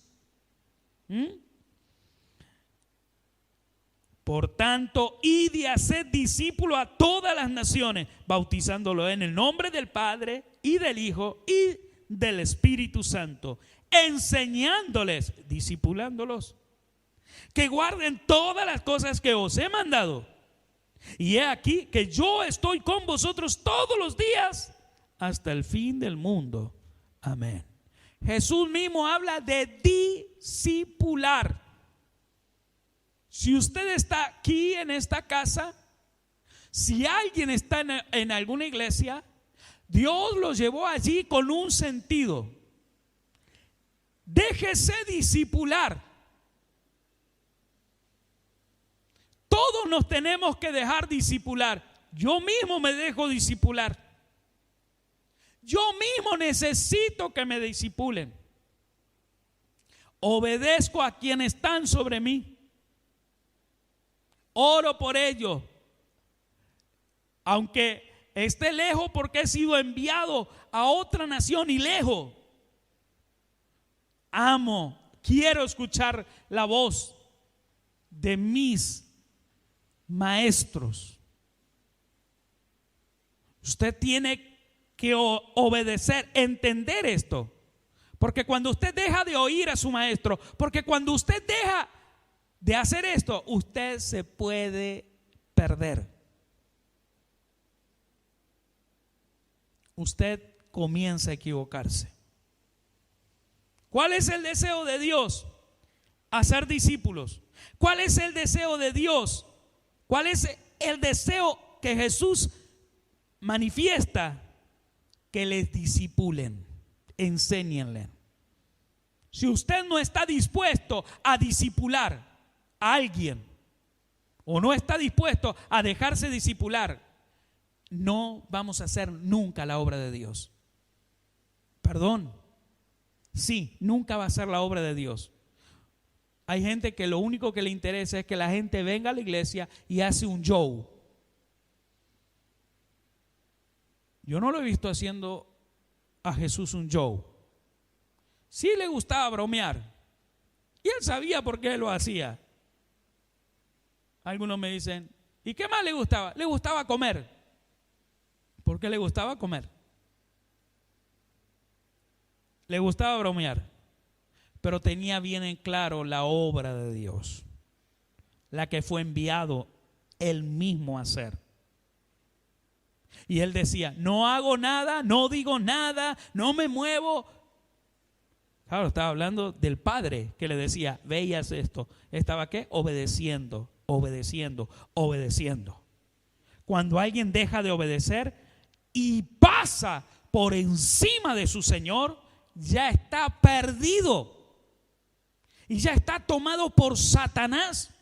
Por tanto, id y haced discípulos a todas las naciones, bautizándolos en el nombre del Padre y del Hijo y del Espíritu Santo, enseñándoles, discipulándolos, que guarden todas las cosas que os he mandado. Y he aquí que yo estoy con vosotros todos los días hasta el fin del mundo. Amén. Jesús mismo habla de discipular. Si usted está aquí en esta casa, si alguien está en alguna iglesia, Dios los llevó allí con un sentido. Déjese discipular. Todos nos tenemos que dejar discipular. Yo mismo me dejo discipular. Yo mismo necesito que me discipulen. Obedezco a quienes están sobre mí. Oro por ellos. Aunque esté lejos porque he sido enviado a otra nación y lejos. Quiero escuchar la voz de mis maestros. Usted tiene que obedecer, entender esto. Porque cuando usted deja de oír a su maestro, porque cuando usted deja de hacer esto, usted se puede perder. Usted comienza a equivocarse. ¿Cuál es el deseo de Dios? Hacer discípulos. ¿Cuál es el deseo de Dios? ¿Cuál es el deseo que Jesús manifiesta? Que les discipulen, enséñenle. Si usted no está dispuesto a discipular a alguien o no está dispuesto a dejarse discipular, no vamos a hacer nunca la obra de Dios. Perdón, sí, nunca va a ser la obra de Dios. Hay gente que lo único que le interesa es que la gente venga a la iglesia y hace un show. Yo no lo he visto haciendo a Jesús un show. Sí le gustaba bromear y él sabía por qué lo hacía. Algunos me dicen, ¿y qué más le gustaba? Le gustaba comer. ¿Por qué le gustaba comer? Le gustaba bromear, pero tenía bien en claro la obra de Dios, la que fue enviado él mismo a hacer. Y él decía, no hago nada, no digo nada, no me muevo. Claro, estaba hablando del Padre que le decía, ve y haz esto. ¿Estaba qué? Obedeciendo, obedeciendo, obedeciendo. Cuando alguien deja de obedecer y pasa por encima de su Señor, ya está perdido y ya está tomado por Satanás.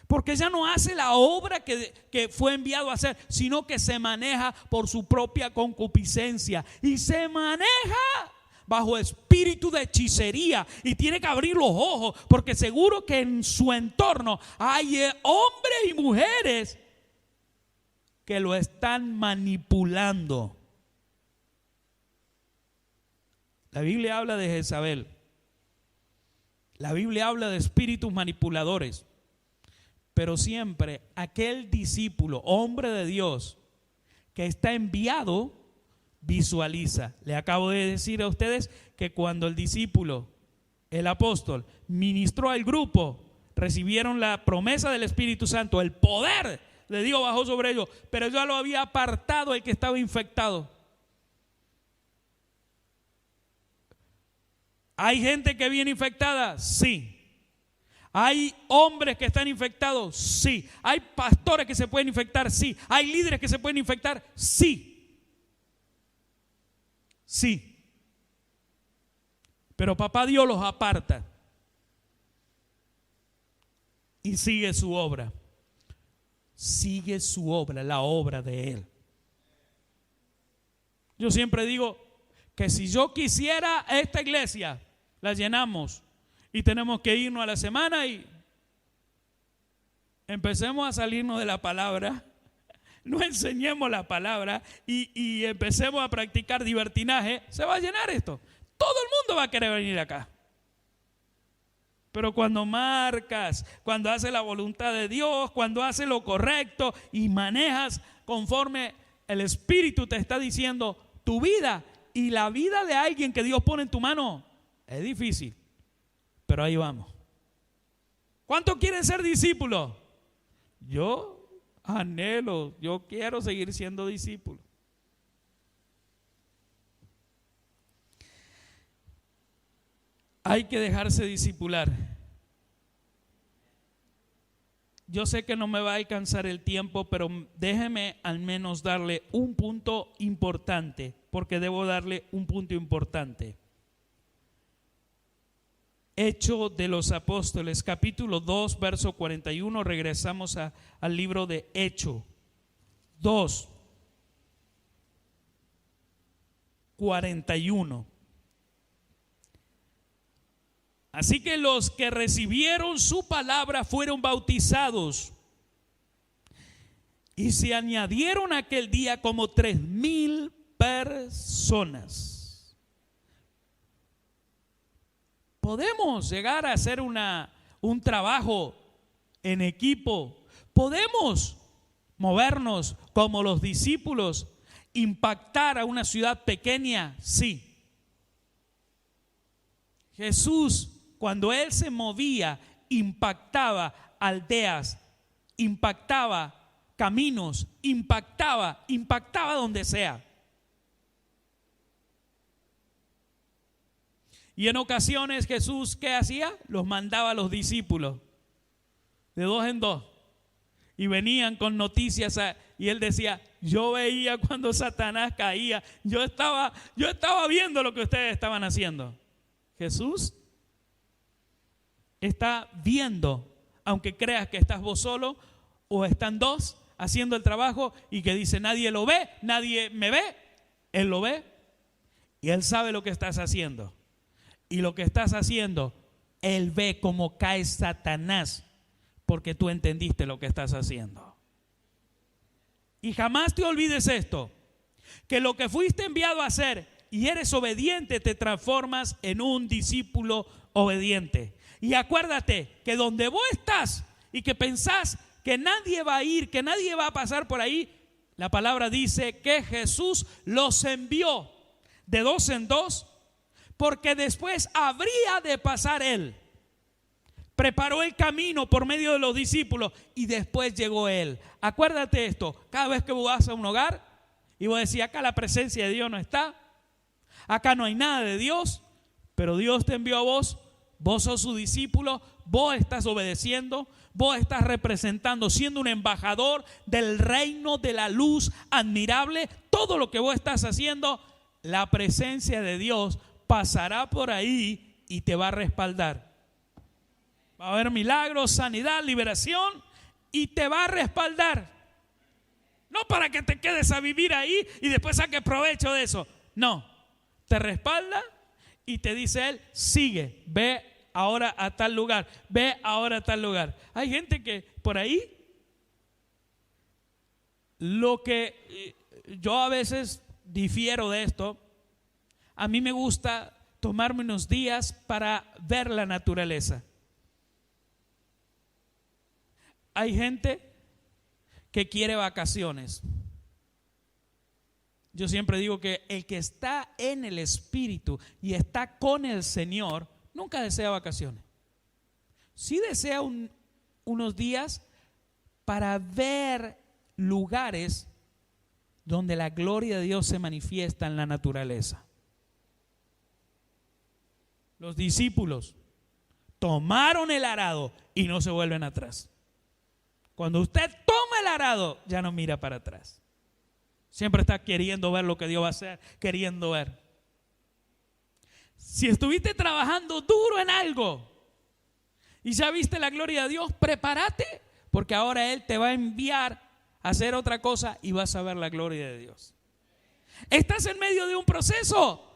Porque ya no hace la obra que fue enviado a hacer, sino que se maneja por su propia concupiscencia y se maneja bajo espíritu de hechicería, y tiene que abrir los ojos, porque seguro que en su entorno hay hombres y mujeres que lo están manipulando. La Biblia habla de Jezabel. La Biblia habla de espíritus manipuladores. Pero siempre aquel discípulo, hombre de Dios, que está enviado, visualiza. Le acabo de decir a ustedes que cuando el discípulo, el apóstol, ministró al grupo, recibieron la promesa del Espíritu Santo, el poder de Dios bajó sobre ellos, pero ya lo había apartado el que estaba infectado. ¿Hay gente que viene infectada? Sí. ¿Hay hombres que están infectados? Sí. ¿Hay pastores que se pueden infectar? Sí. ¿Hay líderes que se pueden infectar? Sí. Sí. Pero papá Dios los aparta y sigue su obra. Sigue su obra, la obra de Él. Yo siempre digo que si yo quisiera esta iglesia, la llenamos y tenemos que irnos a la semana y empecemos a salirnos de la palabra, no enseñemos la palabra y empecemos a practicar libertinaje, se va a llenar esto. Todo el mundo va a querer venir acá. Pero cuando marcas, cuando haces la voluntad de Dios, cuando haces lo correcto y manejas conforme el Espíritu te está diciendo, tu vida y la vida de alguien que Dios pone en tu mano es difícil, pero ahí vamos. ¿Cuántos quieren ser discípulos? Yo anhelo, yo quiero seguir siendo discípulo. Hay que dejarse discipular. Yo sé que no me va a alcanzar el tiempo, pero déjeme al menos darle un punto importante, porque debo darle un punto importante. Hechos de los Apóstoles, capítulo 2, verso 41, regresamos al libro de Hechos 2, 41. Así que los que recibieron su palabra fueron bautizados y se añadieron aquel día como 3,000 personas. Podemos llegar a hacer un trabajo en equipo. Podemos movernos como los discípulos, impactar a una ciudad pequeña, sí. Jesús, cuando Él se movía, impactaba aldeas, impactaba caminos, impactaba donde sea. Y en ocasiones Jesús, ¿qué hacía? Los mandaba a los discípulos de 2 en 2 y venían con noticias y Él decía, yo veía cuando Satanás caía, yo estaba viendo lo que ustedes estaban haciendo. Jesús está viendo, aunque creas que estás vos solo o están dos haciendo el trabajo y que dice nadie lo ve, nadie me ve, Él lo ve y Él sabe lo que estás haciendo. Y lo que estás haciendo, Él ve cómo cae Satanás porque tú entendiste lo que estás haciendo. Y jamás te olvides esto, que lo que fuiste enviado a hacer y eres obediente, te transformas en un discípulo obediente. Y acuérdate que donde vos estás y que pensás que nadie va a ir, que nadie va a pasar por ahí, la palabra dice que Jesús los envió de 2 en 2, porque después habría de pasar Él. Preparó el camino por medio de los discípulos y después llegó Él. Acuérdate esto, cada vez que vos vas a un hogar y vos decís, acá la presencia de Dios no está, acá no hay nada de Dios, pero Dios te envió a vos, vos sos su discípulo, vos estás obedeciendo, vos estás representando, siendo un embajador del reino de la luz admirable. Todo lo que vos estás haciendo, la presencia de Dios pasará por ahí y te va a respaldar. Va a haber milagros, sanidad, liberación, y te va a respaldar. No para que te quedes a vivir ahí y después saques provecho de eso. No, te respalda y te dice Él, sigue, ve ahora a tal lugar, ve ahora a tal lugar. Hay gente que por ahí, lo que yo a veces difiero de esto, a mí me gusta tomarme unos días para ver la naturaleza. Hay gente que quiere vacaciones. Yo siempre digo que el que está en el Espíritu y está con el Señor nunca desea vacaciones. Sí desea unos días para ver lugares donde la gloria de Dios se manifiesta en la naturaleza. Los discípulos tomaron el arado y no se vuelven atrás. Cuando usted toma el arado, ya no mira para atrás. Siempre está queriendo ver lo que Dios va a hacer, queriendo ver. Si estuviste trabajando duro en algo y ya viste la gloria de Dios, prepárate, porque ahora Él te va a enviar a hacer otra cosa y vas a ver la gloria de Dios. Estás en medio de un proceso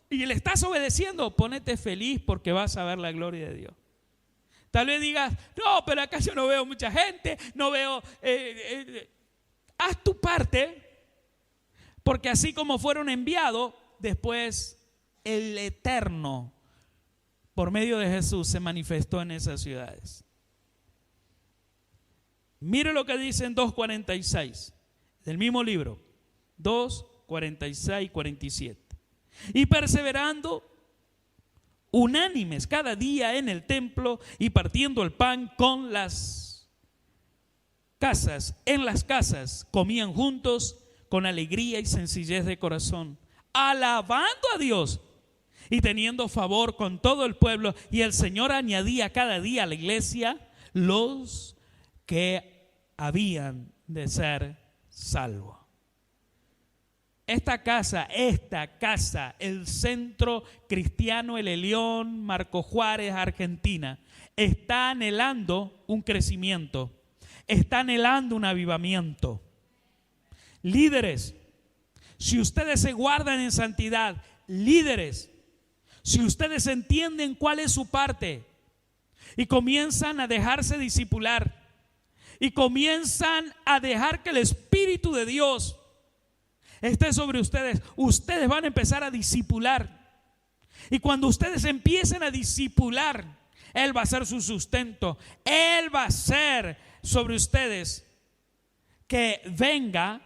y le estás obedeciendo, ponete feliz porque vas a ver la gloria de Dios. Tal vez digas, no, pero acá yo no veo mucha gente, no veo, haz tu parte, porque así como fueron enviados, después el Eterno, por medio de Jesús, se manifestó en esas ciudades. Mire lo que dice en 2:46, del mismo libro, 2:46 y 47. Y perseverando unánimes cada día en el templo y partiendo el pan con las casas, en las casas comían juntos con alegría y sencillez de corazón, alabando a Dios y teniendo favor con todo el pueblo, y el Señor añadía cada día a la iglesia los que habían de ser salvos. Esta casa, el Centro Cristiano El Elión, Marco Juárez, Argentina, está anhelando un crecimiento, está anhelando un avivamiento. Líderes, si ustedes se guardan en santidad, líderes, si ustedes entienden cuál es su parte y comienzan a dejarse discipular y comienzan a dejar que el Espíritu de Dios esté sobre ustedes, ustedes van a empezar a discipular. Y cuando ustedes empiecen a discipular, Él va a ser su sustento. Él va a ser sobre ustedes que venga,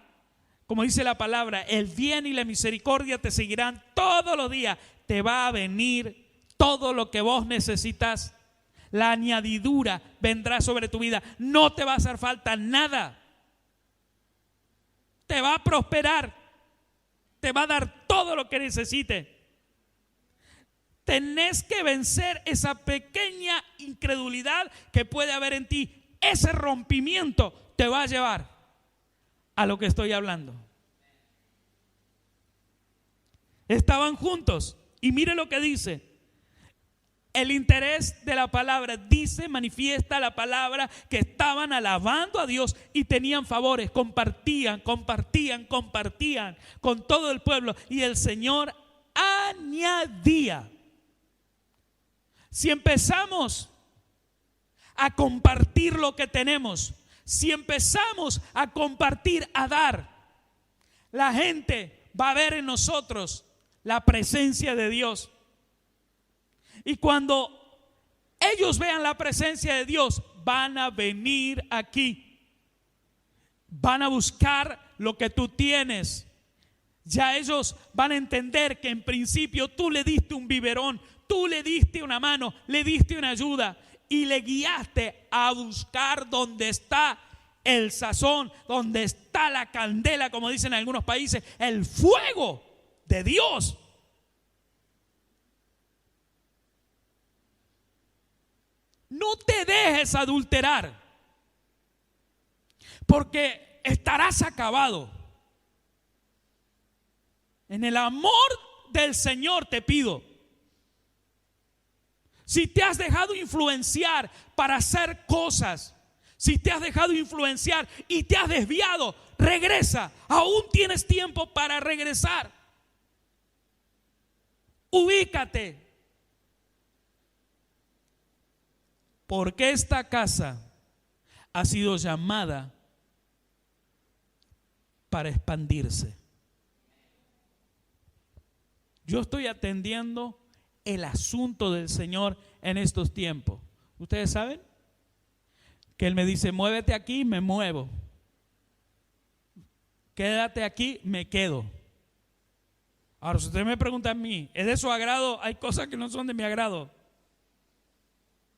como dice la palabra, el bien y la misericordia te seguirán todos los días. Te va a venir todo lo que vos necesitas. La añadidura vendrá sobre tu vida. No te va a hacer falta nada. Te va a prosperar. Te va a dar todo lo que necesite. Tenés que vencer esa pequeña incredulidad que puede haber en ti. Ese rompimiento te va a llevar a lo que estoy hablando. Estaban juntos y mire lo que dice. El interés de la palabra dice, manifiesta la palabra que estaban alabando a Dios y tenían favores, compartían con todo el pueblo, y el Señor añadía. Si empezamos a compartir lo que tenemos, si empezamos a compartir, a dar, la gente va a ver en nosotros la presencia de Dios. Y cuando ellos vean la presencia de Dios, van a venir aquí. Van a buscar lo que tú tienes. Ya ellos van a entender que en principio tú le diste un biberón, tú le diste una mano, le diste una ayuda y le guiaste a buscar donde está el sazón, donde está la candela, como dicen en algunos países, el fuego de Dios. No te dejes adulterar, porque estarás acabado. En el amor del Señor te pido, si te has dejado influenciar para hacer cosas, Si te has dejado influenciar y te has desviado, regresa. Aún tienes tiempo para regresar. Ubícate. Porque esta casa ha sido llamada para expandirse. Yo estoy atendiendo el asunto del Señor en estos tiempos. ¿Ustedes saben? Que Él me dice, muévete aquí, me muevo. Quédate aquí, me quedo. Ahora, si usted me pregunta a mí, ¿es de su agrado? Hay cosas que no son de mi agrado,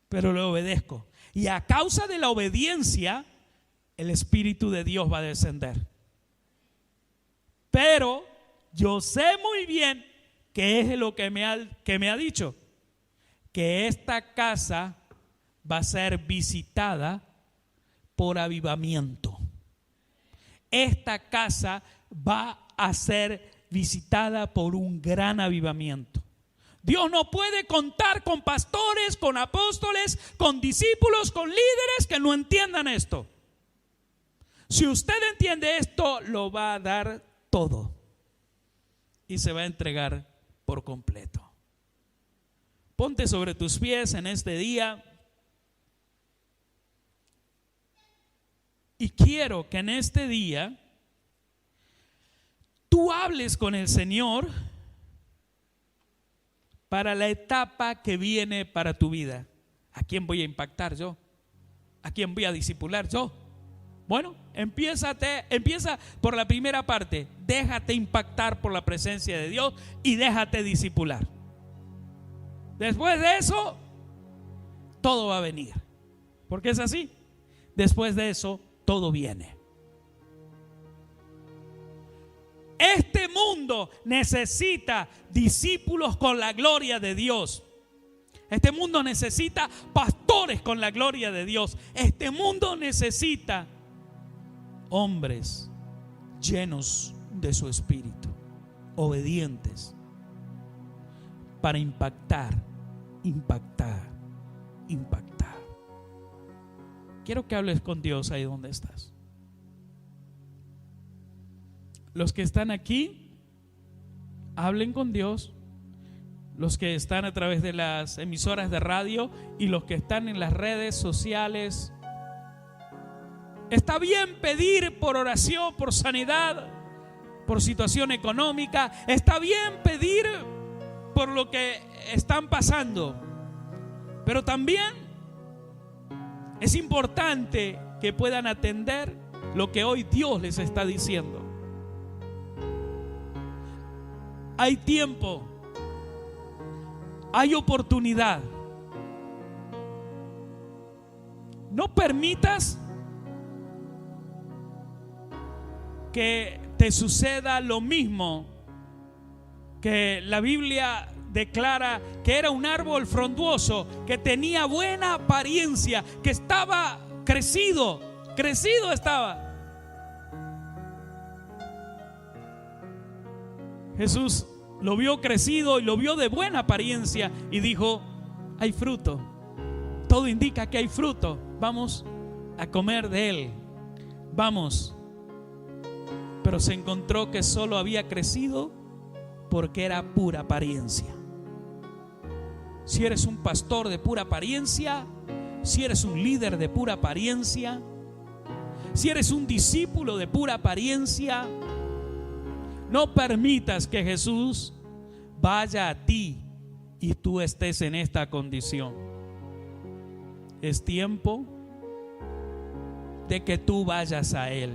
pero le obedezco. Y a causa de la obediencia, el Espíritu de Dios va a descender. Pero yo sé muy bien que es lo que me ha dicho, que esta casa va a ser visitada por avivamiento. Esta casa va a ser visitada por un gran avivamiento. Dios no puede contar con pastores, con apóstoles, con discípulos, con líderes que no entiendan esto. Si usted entiende esto, lo va a dar todo y se va a entregar por completo. Ponte sobre tus pies en este día y quiero que en este día tú hables con el Señor para la etapa que viene para tu vida. ¿A quién voy a impactar yo? ¿A quién voy a discipular yo? Bueno, empieza por la primera parte. Déjate impactar por la presencia de Dios y déjate discipular. Después de eso, todo va a venir. Porque es así. Después de eso, todo viene. Este mundo necesita discípulos con la gloria de Dios. Este mundo necesita pastores con la gloria de Dios. Este mundo necesita hombres llenos de su espíritu, obedientes, para impactar. Quiero que hables con Dios ahí donde estás. Los que están aquí, hablen con Dios. Los que están a través de las emisoras de radio y los que están en las redes sociales. Está bien pedir por oración, por sanidad, por situación económica. Está bien pedir por lo que están pasando. Pero también es importante que puedan atender lo que hoy Dios les está diciendo. Hay tiempo, hay oportunidad. No permitas que te suceda lo mismo que la Biblia declara que era un árbol frondoso, que tenía buena apariencia, que estaba crecido estaba. Jesús lo vio crecido y lo vio de buena apariencia y dijo, hay fruto. Todo indica que hay fruto. Vamos a comer de él. Vamos. Pero se encontró que solo había crecido porque era pura apariencia. Si eres un pastor de pura apariencia, si eres un líder de pura apariencia, si eres un discípulo de pura apariencia, no permitas que Jesús vaya a ti y tú estés en esta condición. Es tiempo de que tú vayas a Él.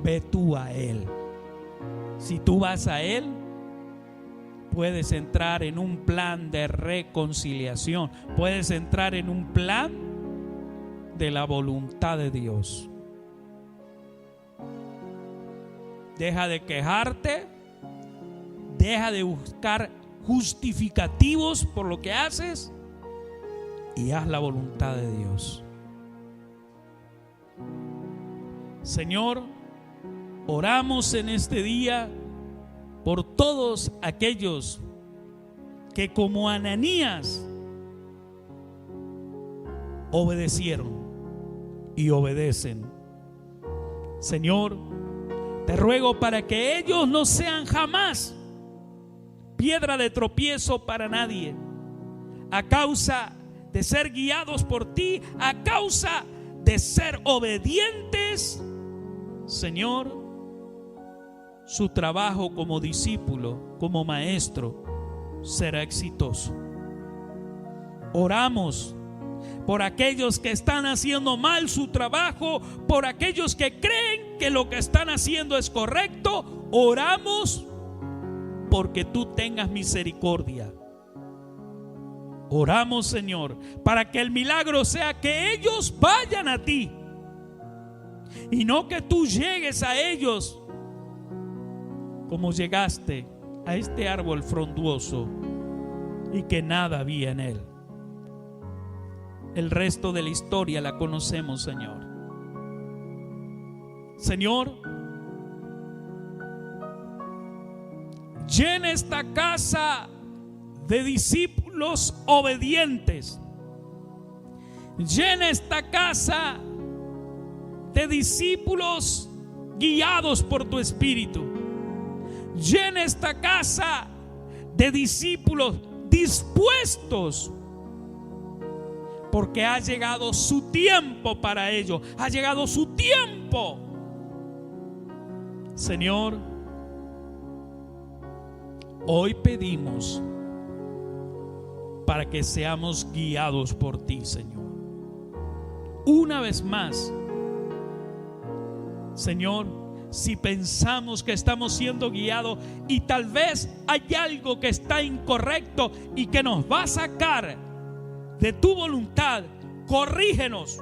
Ve tú a Él. Si tú vas a Él, puedes entrar en un plan de reconciliación. Puedes entrar en un plan de la voluntad de Dios. Deja de quejarte. Deja de buscar justificativos por lo que haces y haz la voluntad de Dios. Señor, oramos en este día por todos aquellos que como Ananías obedecieron y obedecen. Señor, te ruego para que ellos no sean jamás piedra de tropiezo para nadie, a causa de ser guiados por ti, a causa de ser obedientes. Señor, su trabajo como discípulo, como maestro, será exitoso. Oramos por aquellos que están haciendo mal su trabajo, por aquellos que creen que lo que están haciendo es correcto. Oramos porque tú tengas misericordia. Oramos, Señor, para que el milagro sea que ellos vayan a ti y no que tú llegues a ellos como llegaste a este árbol frondoso y que nada había en él. El resto de la historia la conocemos, Señor. Señor, llena esta casa de discípulos obedientes. Llena esta casa de discípulos guiados por tu Espíritu. Llena esta casa de discípulos dispuestos, porque ha llegado su tiempo para ello. Ha llegado su tiempo. Señor, hoy pedimos para que seamos guiados por ti, Señor. Una vez más, Señor, si pensamos que estamos siendo guiados y tal vez hay algo que está incorrecto y que nos va a sacar de tu voluntad, corrígenos.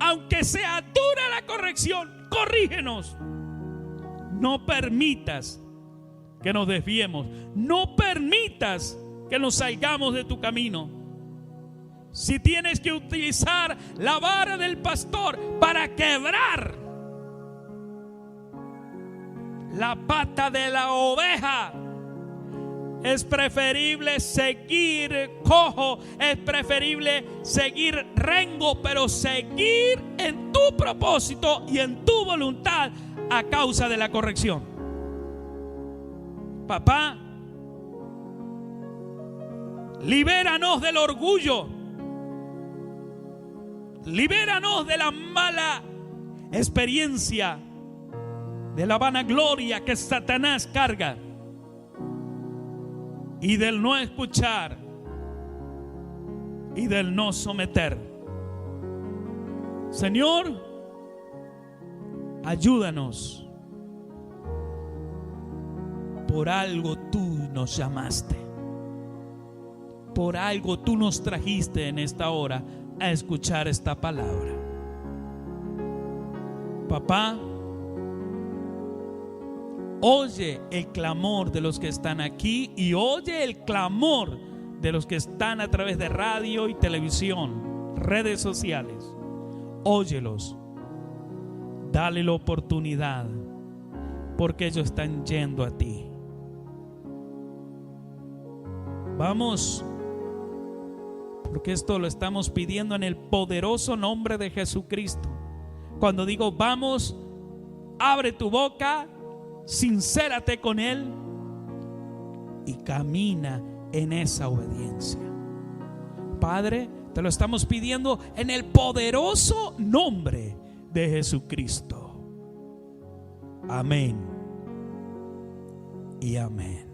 Aunque sea dura la corrección, corrígenos. No permitas que nos desviemos. No permitas que nos salgamos de tu camino. Si tienes que utilizar la vara del pastor para quebrar la pata de la oveja, es preferible seguir cojo, es preferible seguir rengo, pero seguir en tu propósito y en tu voluntad a causa de la corrección. Papá, libéranos del orgullo, libéranos de la mala experiencia, de la vanagloria que Satanás carga y del no escuchar y del no someter. Señor, ayúdanos. Por algo tú nos llamaste, por algo tú nos trajiste en esta hora a escuchar esta palabra. Papá, oye el clamor de los que están aquí y oye el clamor de los que están a través de radio y televisión, redes sociales. Óyelos, dale la oportunidad, porque ellos están yendo a ti. Vamos, porque esto lo estamos pidiendo en el poderoso nombre de Jesucristo. Cuando digo vamos, abre tu boca, sincérate con Él y camina en esa obediencia. Padre, te lo estamos pidiendo en el poderoso nombre de Jesucristo. Amén y amén.